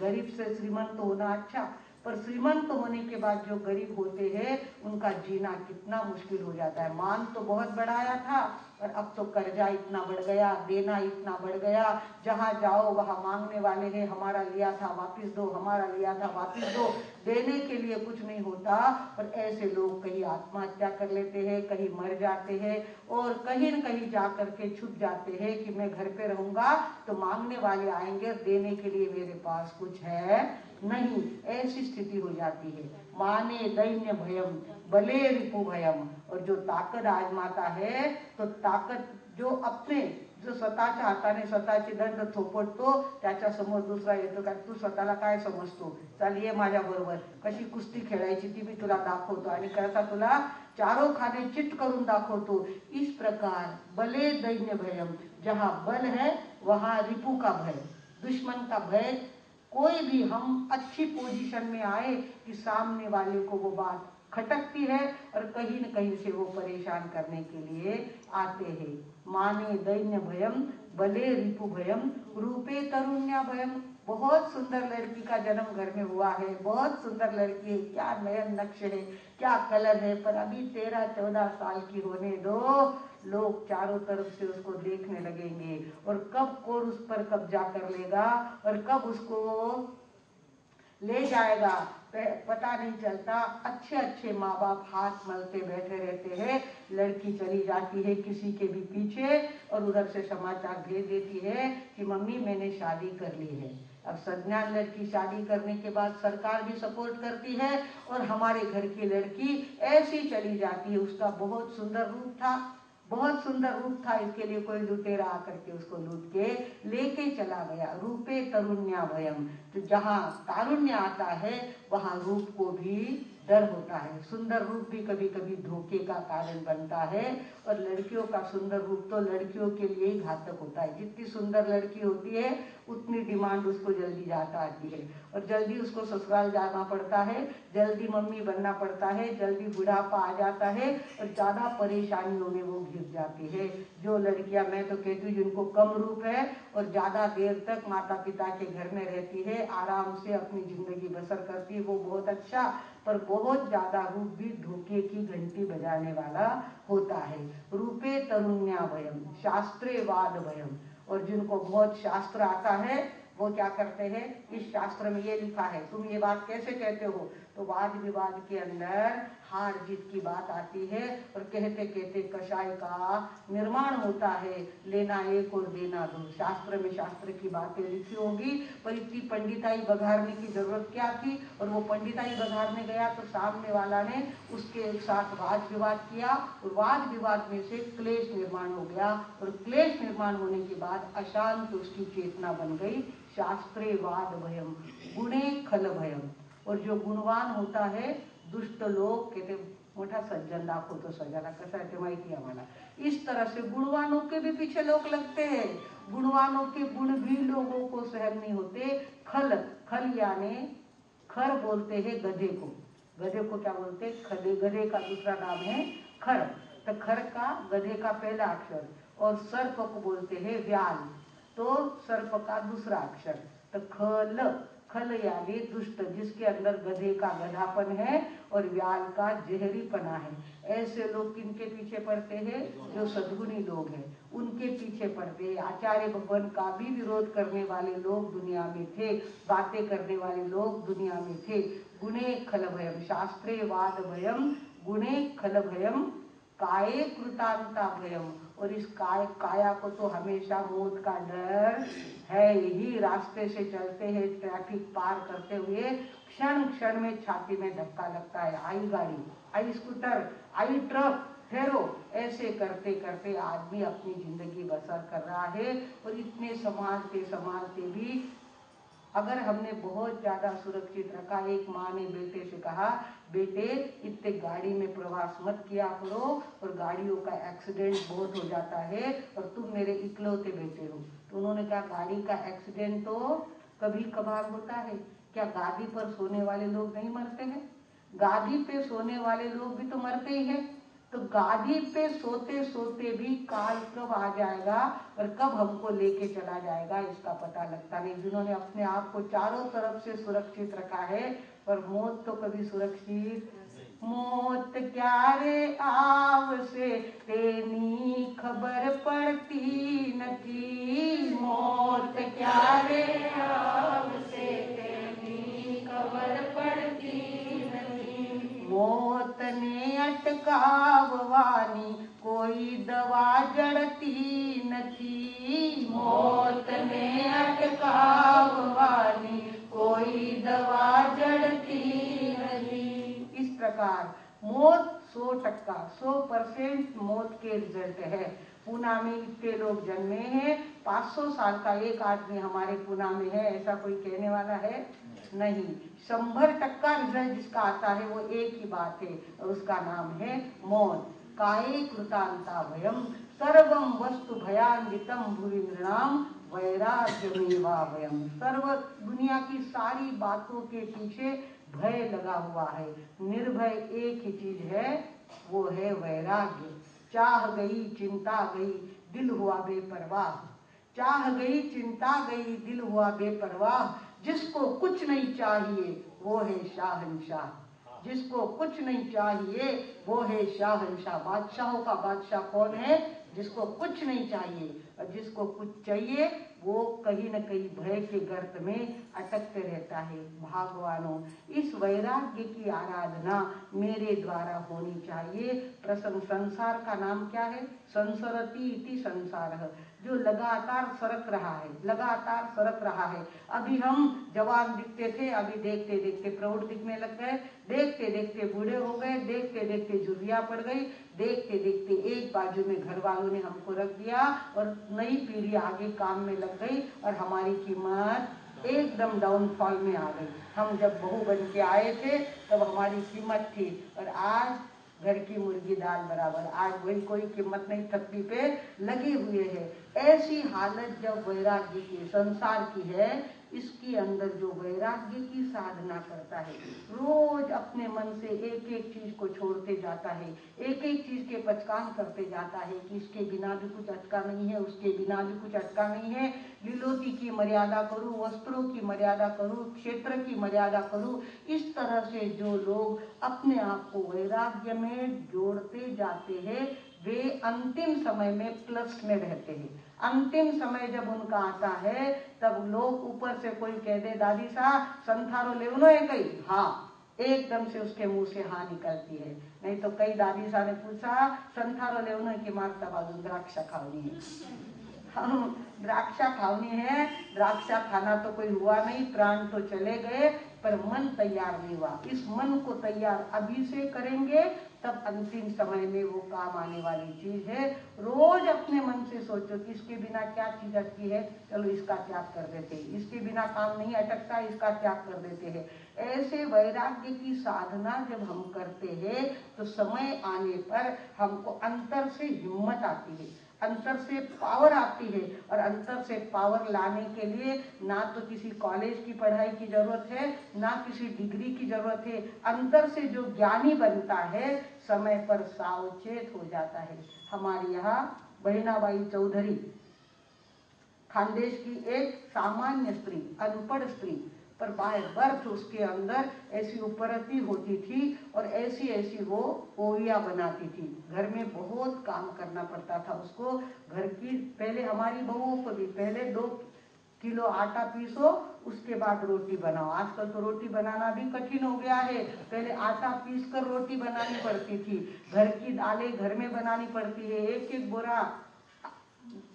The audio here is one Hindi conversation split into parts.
गरीब से श्रीमंत होना अच्छा, पर श्रीमंत होने के बाद जो गरीब होते हैं उनका जीना कितना मुश्किल हो जाता है। मान तो बहुत बढ़ाया था और अब तो कर्जा इतना बढ़ गया, देना इतना बढ़ गया, जहाँ जाओ वहाँ मांगने वाले हैं, हमारा लिया था वापस दो, हमारा लिया था वापस दो, देने के लिए कुछ नहीं होता। और ऐसे लोग कहीं आत्महत्या कर लेते हैं, कहीं मर जाते हैं और कहीं न कहीं जा करके छुप जाते हैं कि मैं घर पे रहूंगा तो मांगने वाले आएंगे, देने के लिए मेरे पास कुछ है नहीं। ऐसी स्थिति हो जाती है। माने दैन्य भयम बले रिपु भयम। और जो ताकत आजमाता है तो ताकत जो अपने जो स्वतःच्या हाताने स्वतःची दंड थोपटतो त्याच्या समोर दुसरा येतो का तू स्वतःला काय समजतो, चल ये माझ्या बरोबर, कशी कुस्ती खेळायची ती मी तुला दाखवतो आणि कसा तुला चारों खाने चित करून दाखवतो। इस प्रकार बले दैन्य भयम, जहाँ बल है वहाँ रिपु का भय, दुश्मन का भय। कोई भी हम अच्छी पोजीशन में आए कि सामने वाले को वो बात खटकती है और कहीं न कहीं से वो परेशान करने के लिए आते हैं। माने दैन्य भयम बले रिपु भयम रूपे तरुण्या भयम। बहुत सुंदर लड़की का जन्म घर में हुआ है, बहुत सुंदर लड़की है, क्या नयन नक्श है, क्या कलर है, पर अभी 13-14 साल की होने दो, लोग चारों तरफ से उसको देखने लगेंगे और कब कौन उस पर कब्जा कर लेगा और कब उसको ले जाएगा पता नहीं चलता। अच्छे अच्छे माँ बाप हाथ मलते बैठे रहते हैं, लड़की चली जाती है किसी के भी पीछे और उधर से समाचार भेज देती है कि मम्मी मैंने शादी कर ली है। अब सज्ञान लड़की शादी करने के बाद सरकार भी सपोर्ट करती है और हमारे घर की लड़की ऐसी चली जाती है। उसका बहुत सुंदर रूप था, बहुत सुंदर रूप था, इसके लिए कोई लुटेरा आकर के उसको लूट के लेके चला गया। रूपे तरुण्या भयम, तो जहाँ तारुण्य आता है वहाँ रूप को भी डर होता है। सुंदर रूप भी कभी कभी धोखे का कारण बनता है और लड़कियों का सुंदर रूप तो लड़कियों के लिए ही घातक होता है। जितनी सुंदर लड़की होती है उतनी डिमांड उसको जल्दी जाता आती है और जल्दी उसको ससुराल जाना पड़ता है, जल्दी मम्मी बनना पड़ता है, जल्दी बुढ़ापा आ जाता है और ज्यादा परेशानियों में वो घिर जाती है। जो लड़कियां, मैं तो कहती हूँ जिनको कम रूप है और ज्यादा देर तक माता पिता के घर में रहती है, आराम से अपनी जिंदगी बसर करती है, वो बहुत अच्छा। पर बहुत ज्यादा रूप भी धोखे की घंटी बजाने वाला होता है। रूपे तरुण्या भयम शास्त्रे वाद भयम। और जिनको बहुत शास्त्र आता है वो क्या करते हैं, इस शास्त्र में ये लिखा है तुम ये बात कैसे कहते हो, तो वाद विवाद के अंदर हार जीत की बात आती है और कहते कहते कषाय का निर्माण होता है, लेना एक और देना दो। शास्त्र में शास्त्र की बातें लिखी होंगी पर इतनी पंडिताई बघाड़ने की जरूरत क्या थी। और वो पंडिताई बघाड़ने गया तो सामने वाला ने उसके साथ वाद विवाद किया और वाद विवाद में से क्लेश निर्माण हो गया और क्लेश निर्माण होने के बाद अशांत उसकी चेतना बन गई। शास्त्रे वाद भयम गुणे खल भयम। और जो गुणवान होता है, दुष्ट लोग कहते मोठा सज्जन दाखवतो सजाला, कसा आहे ते माहिती आम्हाला। इस तरह से गुणवानों के भी पीछे लोग लगते हैं, गुणवानों के गुण भी लोगों को सहन नहीं होते। खल, खल यानी खर बोलते हैं गधे को, गधे को क्या बोलते हैं, खदे, गधे का दूसरा नाम है खर। तो खर का गधे का पहला अक्षर और सर्प को बोलते हैं व्याल, तो सर्प का दूसरा अक्षर। तो खल, खल यानी दुष्ट, जिसके अंदर गधे का गधापन है और व्याल का जहरीपना है। ऐसे लोग किनके पीछे पड़ते हैं, जो सद्गुणी लोग हैं उनके पीछे पड़ते हैं। आचार्य भगवान का भी विरोध करने वाले लोग दुनिया में थे, बातें करने वाले लोग दुनिया में थे। गुणे खल भयम शास्त्रे वाद भयम गुणे खल भयम काये कृतांता भयम। और इस काया को तो हमेशा मौत का डर है ही। रास्ते से चलते हैं, ट्रैफिक पार करते हुए क्षण क्षण में छाती में धक्का लगता है। आई गाड़ी, आई स्कूटर, आई ट्रक, ठहरो, ऐसे करते करते आदमी अपनी जिंदगी बसर कर रहा है। और इतने संभालते संभालते भी अगर हमने बहुत ज्यादा सुरक्षित रखा, एक माँ ने बेटे से कहा बेटे इतने गाड़ी में प्रवास मत किया करो और गाड़ियों का एक्सीडेंट बहुत हो जाता है और तुम मेरे इकलौते बेटे हो। तो उन्होंने कहा गाड़ी का एक्सीडेंट तो कभी कभार होता है, क्या गाड़ी पर सोने वाले लोग नहीं मरते हैं? गाड़ी पे सोने वाले लोग भी तो मरते ही हैं। तो गादी पे सोते सोते भी काल कब आ जाएगा और कब हमको लेके चला जाएगा इसका पता लगता नहीं। जिन्होंने अपने आप को चारों तरफ से सुरक्षित रखा है, पर मौत तो कभी सुरक्षित। मौत क्या रे आवसे तेनी खबर पड़ती नथी, मौत क्या रे आवसे तेनी खबर पड़ती नथी। मौत ने अटकाववानी कोई दवा जड़ती नथी, मौत ने अटकाववानी कोई दवा जड़ती नहीं। इस प्रकार मौत 100% मौत के रिजल्ट है। पूना में इतने लोग जन्मे हैं, 500 साल का एक आदमी हमारे पूना में है, ऐसा कोई कहने वाला है नहीं। 100% रिजल्ट जिसका आता है वो एक ही बात है और उसका नाम है मौत। काये कृतांता भयम सर्वम वस्तु भयान्वितम भुवि नृणाम वैराग्यमेवा भयम। सर्व दुनिया की सारी बातों के पीछे भय लगा हुआ है, निर्भय एक ही चीज है, वो है वैराग्य। चाह गई चिंता गई दिल हुआ बेपरवाह, चाह गई चिंता गई दिल हुआ बेपरवाह। जिसको कुछ नहीं चाहिए वो है शाहंशाह, जिसको कुछ नहीं चाहिए वो है शाहंशाह। बादशाहों का बादशाह कौन है? जिसको कुछ नहीं चाहिए, और जिसको कुछ चाहिए वो कहीं न कहीं भय के गर्त में अटकते रहता है। भगवानों, इस वैराग्य की आराधना मेरे द्वारा होनी चाहिए। प्रसन्न संसार का नाम क्या है? संसरति इति संसार, जो लगातार सरक रहा है, लगातार सरक रहा है। अभी हम जवान दिखते थे, अभी देखते देखते प्रौढ़ दिखने लग गए, देखते देखते बूढ़े हो गए, देखते देखते झुर्रियां पड़ गई, देखते देखते एक बाजू में घर वालों ने हमको रख दिया और नई पीढ़ी आगे काम में लग गई और हमारी कीमत एकदम डाउनफॉल में आ गई। हम जब बहू बन के आए थे तब हमारी कीमत थी, और आज घर की मुर्गी दाल बराबर, आज वही कोई कीमत नहीं, थप्पी पे लगे हुए है। ऐसी हालत जब वैराग्य की, संसार की है, इसके अंदर जो वैराग्य की साधना करता है, रोज अपने मन से एक एक चीज को छोड़ते जाता है, एक एक चीज के पचकान करते जाता है कि इसके बिना भी कुछ अटका नहीं है, उसके बिना भी कुछ अटका नहीं है। लीलोती की मर्यादा करूं, वस्त्रों की मर्यादा करूं, क्षेत्र की मर्यादा करूं। इस तरह से जो लोग अपने आप को वैराग्य में जोड़ते जाते हैं, वे अंतिम समय में प्लस में रहते हैं। अंतिम समय जब उनका आता है तब लोग ऊपर से कोई कह दे दादी साहब संथारो लेवनो है कई, हाँ, एकदम से उसके मुंह से हाँ निकलती है। नहीं तो कई दादी साहब ने पूछा संथारो लेवनो की मारता बाजू द्राक्षा खावनी है, हम द्राक्षा खावनी है, द्राक्षा खाना तो कोई हुआ नहीं, प्राण तो चले गए, पर मन तैयार नहीं हुआ। इस मन को तैयार अभी से करेंगे तब अंतिम समय में वो काम आने वाली चीज है। रोज अपने मन से सोचो कि इसके बिना क्या चीज अटकी है, चलो इसका त्याग कर देते हैं, इसके बिना काम नहीं अटकता, इसका त्याग कर देते हैं। ऐसे वैराग्य की साधना जब हम करते हैं तो समय आने पर हमको अंतर से हिम्मत आती है, अंतर से पावर आती है, और अंतर से पावर लाने के लिए ना तो किसी कॉलेज की पढ़ाई की जरूरत है, ना किसी डिग्री की जरूरत है। अंतर से जो ज्ञानी बनता है समय पर सावचेत हो जाता है। हमारे यहाँ बहिनाबाई चौधरी, खानदेश की एक सामान्य स्त्री, अनपढ़ स्त्री, पर बाय बर्थ उसके अंदर ऐसी उपरती होती थी और ऐसी ऐसी वो ओविया बनाती थी। घर में बहुत काम करना पड़ता था उसको। घर की पहले हमारी बहुओं को भी पहले 2 किलो आटा पीसो, उसके बाद रोटी बनाओ। आजकल तो रोटी बनाना भी कठिन हो गया है, पहले आटा पीस कर रोटी बनानी पड़ती थी। घर की दालें घर में बनानी पड़ती है, एक एक बोरा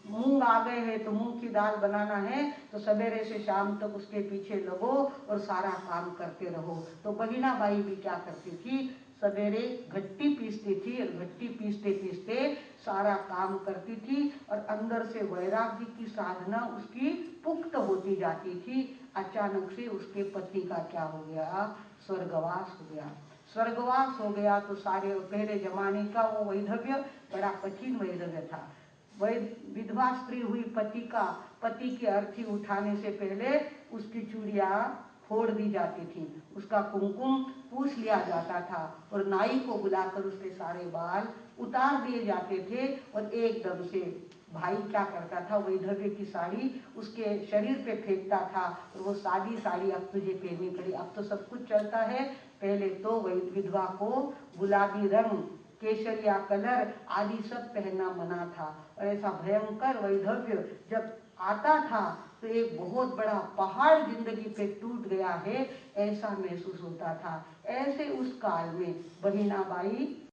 मूंग आ गए हैं तो मूंग की दाल बनाना है तो सवेरे से शाम तक उसके पीछे लगो और सारा काम करते रहो। तो बहिनाबाई भी क्या करती थी, सवेरे घट्टी पीसती थी और घट्टी पीसते पीसते सारा काम करती थी और अंदर से वैराग्य की साधना उसकी पुख्त होती जाती थी। अचानक से उसके पति का क्या हो गया, स्वर्गवास हो गया। स्वर्गवास हो गया तो सारे पहले जमाने का वो वैधव्य बड़ा कठिन वैधव्य था। वह विधवा स्त्री हुई, पति की अर्थी उठाने से पहले उसकी चूड़ियां फोड़ दी जाती थी, उसका कुमकुम पूछ लिया जाता था और नाई को बुलाकर उसके सारे बाल उतार दिए जाते थे। और एकदम से भाई क्या करता था, वैधव्य की साड़ी उसके शरीर पे फेंकता था और वो सादी साड़ी अब तुझे पहननी पड़ी। अब तो सब कुछ चलता है, पहले तो विधवा को गुलाबी रंग, केसरिया कलर आदि सब पहनना मना था। और ऐसा भयंकर वैधव्य जब आता था तो एक बहुत बड़ा पहाड़ जिंदगी पे टूट गया है ऐसा महसूस होता था। ऐसे उस काल में बहिनाबाई